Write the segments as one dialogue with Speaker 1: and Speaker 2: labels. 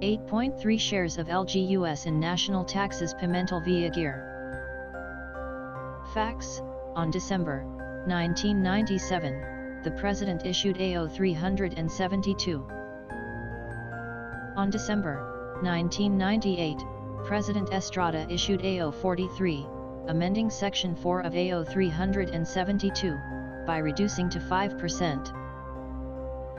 Speaker 1: 8.3 shares of LGUS in national taxes Pimentel via GEAR. Facts: on December 1997, the President issued AO 372. On December 1998, President Estrada issued AO 43, amending Section 4 of AO 372, by reducing to 5%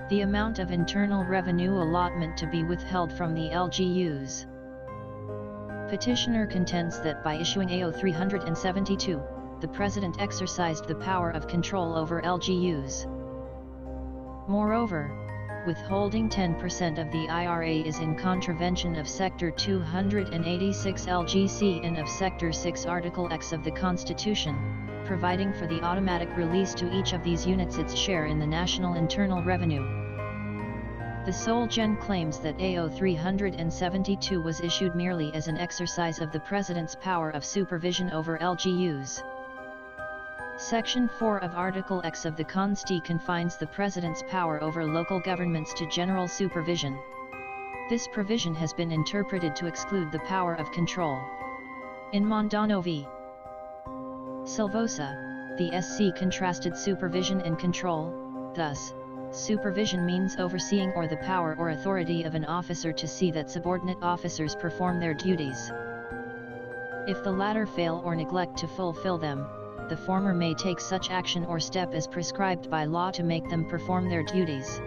Speaker 1: the amount of internal revenue allotment to be withheld from the LGUs. Petitioner contends that by issuing AO 372, the President exercised the power of control over LGUs. Moreover, withholding 10% of the IRA is in contravention of Sector 286 LGC and of Sector 6 Article X of the Constitution, providing for the automatic release to each of these units its share in the national internal revenue. The Solgen claims that AO 372 was issued merely as an exercise of the President's power of supervision over LGUs. Section 4 of Article X of the Consti confines the President's power over local governments to general supervision. This provision has been interpreted to exclude the power of control. In Mondano v. Silvosa, the SC contrasted supervision and control. Thus, supervision means overseeing or the power or authority of an officer to see that subordinate officers perform their duties. If the latter fail or neglect to fulfill them, the former may take such action or step as prescribed by law to make them perform their duties.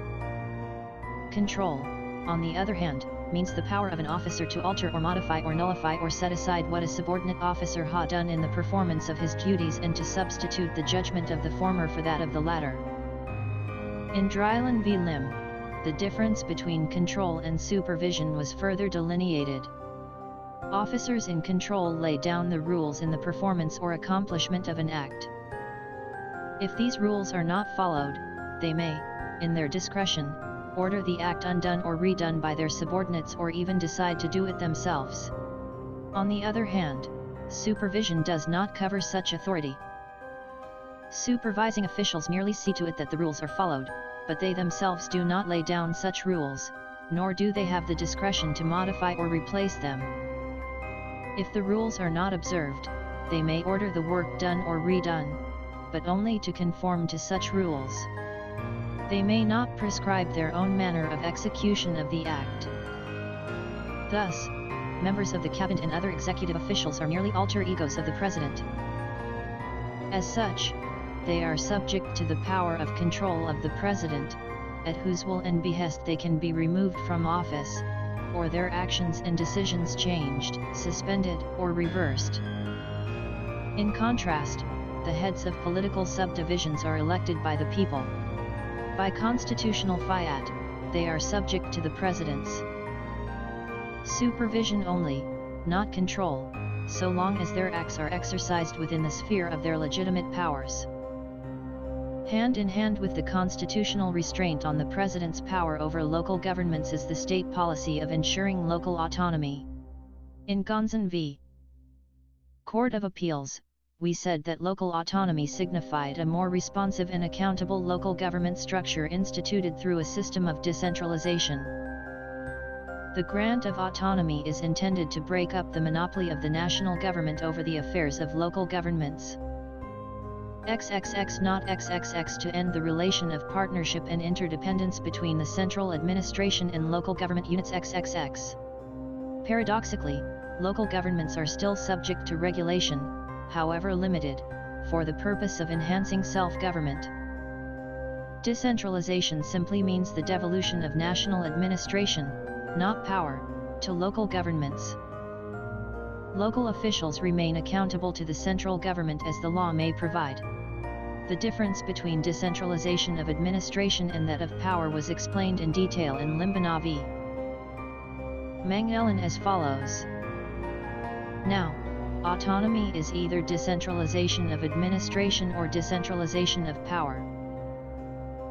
Speaker 1: Control, on the other hand, means the power of an officer to alter or modify or nullify or set aside what a subordinate officer has done in the performance of his duties and to substitute the judgment of the former for that of the latter. In Dryland v. Lim, the difference between control and supervision was further delineated. Officers in control lay down the rules in the performance or accomplishment of an act. If these rules are not followed, they may, in their discretion, order the act undone or redone by their subordinates or even decide to do it themselves. On the other hand, supervision does not cover such authority. Supervising officials merely see to it that the rules are followed, but they themselves do not lay down such rules, nor do they have the discretion to modify or replace them. If the rules are not observed, they may order the work done or redone, but only to conform to such rules. They may not prescribe their own manner of execution of the act. Thus, members of the cabinet and other executive officials are merely alter egos of the President. As such, they are subject to the power of control of the President, at whose will and behest they can be removed from office, or their actions and decisions changed, suspended, or reversed. In contrast, the heads of political subdivisions are elected by the people. By constitutional fiat, they are subject to the President's supervision only, not control, so long as their acts are exercised within the sphere of their legitimate powers. Hand in hand with the constitutional restraint on the President's power over local governments is the state policy of ensuring local autonomy. In Gonzan v. Court of Appeals, we said that local autonomy signified a more responsive and accountable local government structure instituted through a system of decentralization. The grant of autonomy is intended to break up the monopoly of the national government over the affairs of local governments. XXX not XXX to end the relation of partnership and interdependence between the central administration and local government units XXX. Paradoxically, local governments are still subject to regulation, however limited, for the purpose of enhancing self-government. Decentralization simply means the devolution of national administration, not power, to local governments. Local officials remain accountable to the central government as the law may provide. The difference between decentralization of administration and that of power was explained in detail in Limbana v. Mang-Ellen as follows. Now, autonomy is either decentralization of administration or decentralization of power.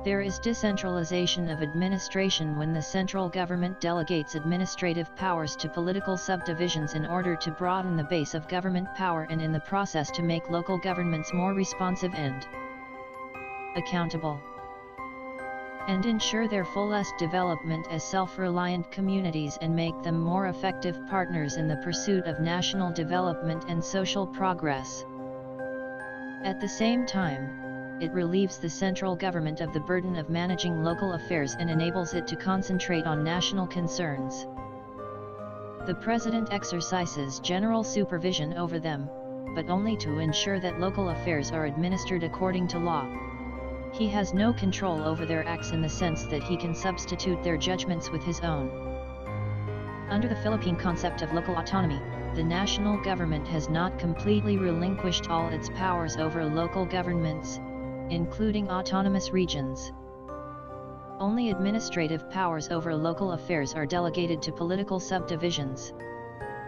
Speaker 1: There is decentralization of administration when the central government delegates administrative powers to political subdivisions in order to broaden the base of government power and in the process to make local governments more responsive and accountable. and ensure their fullest development as self-reliant communities and make them more effective partners in the pursuit of national development and social progress. At the same time, it relieves the central government of the burden of managing local affairs and enables it to concentrate on national concerns. The President exercises general supervision over them, but only to ensure that local affairs are administered according to law. He has no control over their acts in the sense that he can substitute their judgments with his own. Under the Philippine concept of local autonomy, the national government has not completely relinquished all its powers over local governments, including autonomous regions. Only administrative powers over local affairs are delegated to political subdivisions.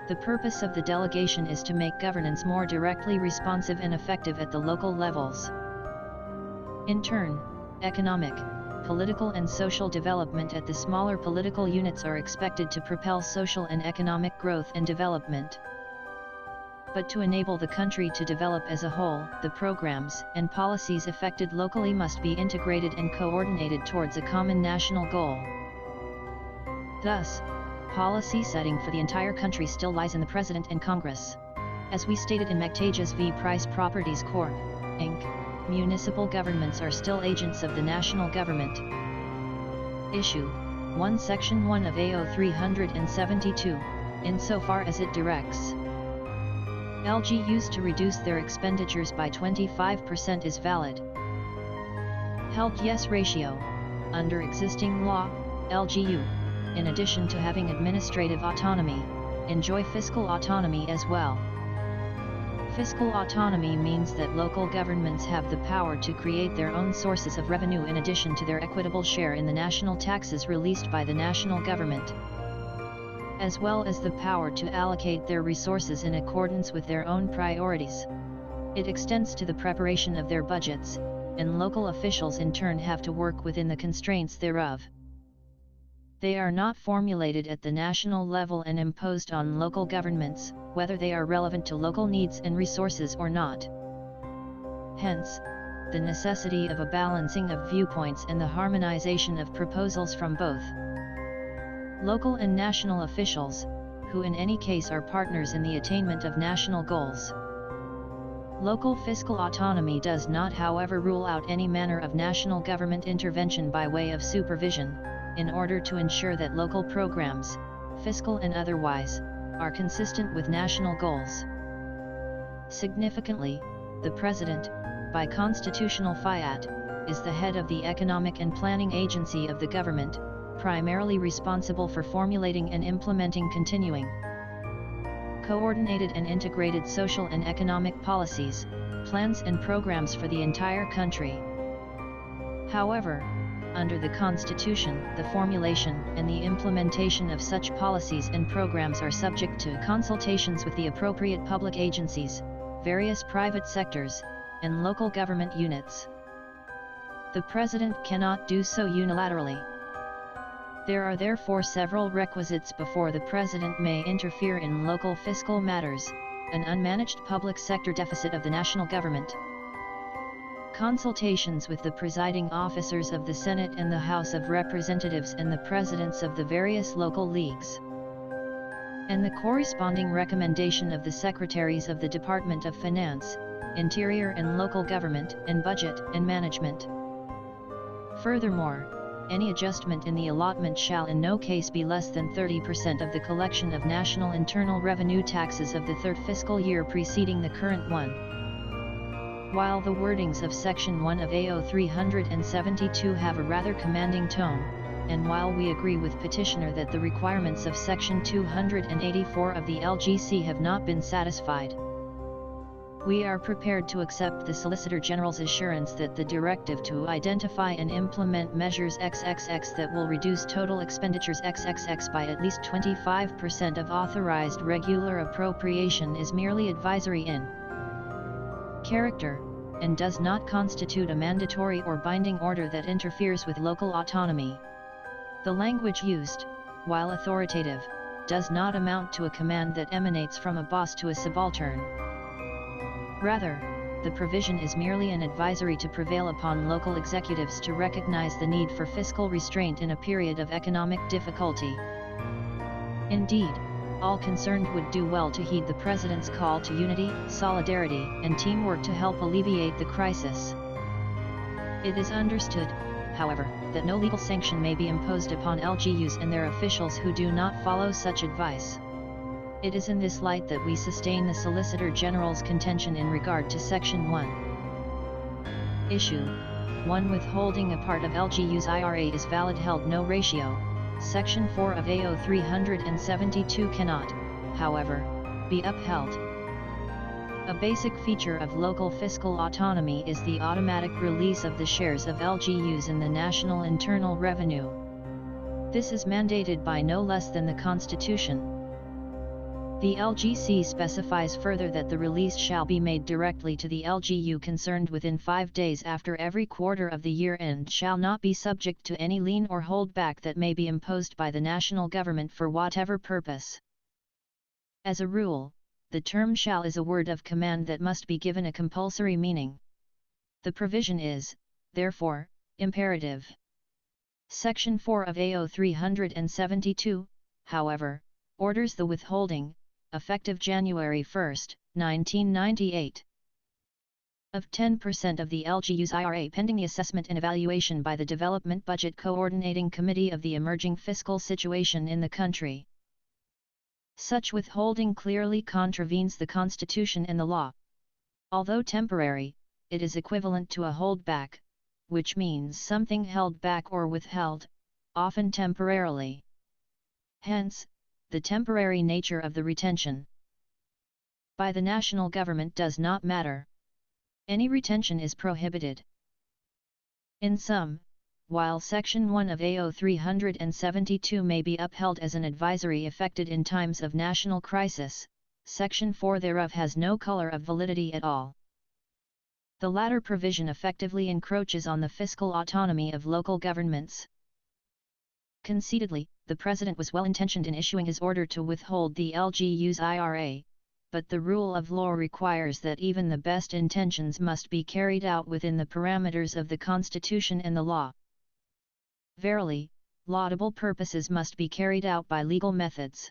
Speaker 1: The purpose of the delegation is to make governance more directly responsive and effective at the local levels. In turn, economic, political and social development at the smaller political units are expected to propel social and economic growth and development. But to enable the country to develop as a whole, the programs and policies effected locally must be integrated and coordinated towards a common national goal. Thus, policy setting for the entire country still lies in the President and Congress. As we stated in McTages v. Price Properties Corp., Inc., municipal governments are still agents of the national government. Issue 1 Section 1 of AO 372, insofar as it directs LGUs to reduce their expenditures by 25% is valid. Held yes ratio. Under existing law, LGU, in addition to having administrative autonomy, enjoy fiscal autonomy as well. Fiscal autonomy means that local governments have the power to create their own sources of revenue in addition to their equitable share in the national taxes released by the national government, as well as the power to allocate their resources in accordance with their own priorities. It extends to the preparation of their budgets, and local officials in turn have to work within the constraints thereof. They are not formulated at the national level and imposed on local governments, whether they are relevant to local needs and resources or not. Hence, the necessity of a balancing of viewpoints and the harmonization of proposals from both local and national officials, who in any case are partners in the attainment of national goals. Local fiscal autonomy does not, however, rule out any manner of national government intervention by way of supervision, in order to ensure that local programs, fiscal and otherwise, are consistent with national goals. Significantly, the President, by constitutional fiat, is the head of the Economic and Planning Agency of the government, primarily responsible for formulating and implementing continuing, coordinated and integrated social and economic policies, plans and programs for the entire country. However, under the Constitution, the formulation and the implementation of such policies and programs are subject to consultations with the appropriate public agencies, various private sectors, and local government units. The President cannot do so unilaterally. There are therefore several requisites before the President may interfere in local fiscal matters: an unmanaged public sector deficit of the national government, consultations with the presiding officers of the Senate and the House of Representatives and the presidents of the various local leagues, and the corresponding recommendation of the secretaries of the Department of Finance, Interior and Local Government, and Budget and Management. Furthermore, any adjustment in the allotment shall in no case be less than 30% of the collection of national internal revenue taxes of the third fiscal year preceding the current one. While the wordings of Section 1 of AO 372 have a rather commanding tone, and while we agree with petitioner that the requirements of Section 284 of the LGC have not been satisfied, we are prepared to accept the Solicitor General's assurance that the directive to identify and implement measures XXX that will reduce total expenditures XXX by at least 25% of authorized regular appropriation is merely advisory in character, and does not constitute a mandatory or binding order that interferes with local autonomy. The language used, while authoritative, does not amount to a command that emanates from a boss to a subaltern. Rather, the provision is merely an advisory to prevail upon local executives to recognize the need for fiscal restraint in a period of economic difficulty. Indeed, all concerned would do well to heed the President's call to unity, solidarity, and teamwork to help alleviate the crisis. It is understood, however, that no legal sanction may be imposed upon LGUs and their officials who do not follow such advice. It is in this light that we sustain the Solicitor General's contention in regard to Section 1. Issue 1. Withholding a part of LGU's IRA is valid. Held no ratio. Section 4 of AO 372 cannot, however, be upheld. A basic feature of local fiscal autonomy is the automatic release of the shares of LGUs in the national internal revenue. This is mandated by no less than the Constitution. The LGC specifies further that the release shall be made directly to the LGU concerned within 5 days after every quarter of the year and shall not be subject to any lien or holdback that may be imposed by the national government for whatever purpose. As a rule, the term shall is a word of command that must be given a compulsory meaning. The provision is, therefore, imperative. Section 4 of AO 372, however, orders the withholding, effective January 1, 1998, of 10% of the LGU's IRA pending the assessment and evaluation by the Development Budget Coordinating Committee of the emerging fiscal situation in the country. Such withholding clearly contravenes the Constitution and the law. Although temporary, it is equivalent to a holdback, which means something held back or withheld, often temporarily. Hence, the temporary nature of the retention by the national government does not matter. Any retention is prohibited. In sum, while Section 1 of AO 372 may be upheld as an advisory effected in times of national crisis, Section 4 thereof has no color of validity at all. The latter provision effectively encroaches on the fiscal autonomy of local governments. Conceitedly, the President was well-intentioned in issuing his order to withhold the LGU's IRA, but the rule of law requires that even the best intentions must be carried out within the parameters of the Constitution and the law. Verily, laudable purposes must be carried out by legal methods.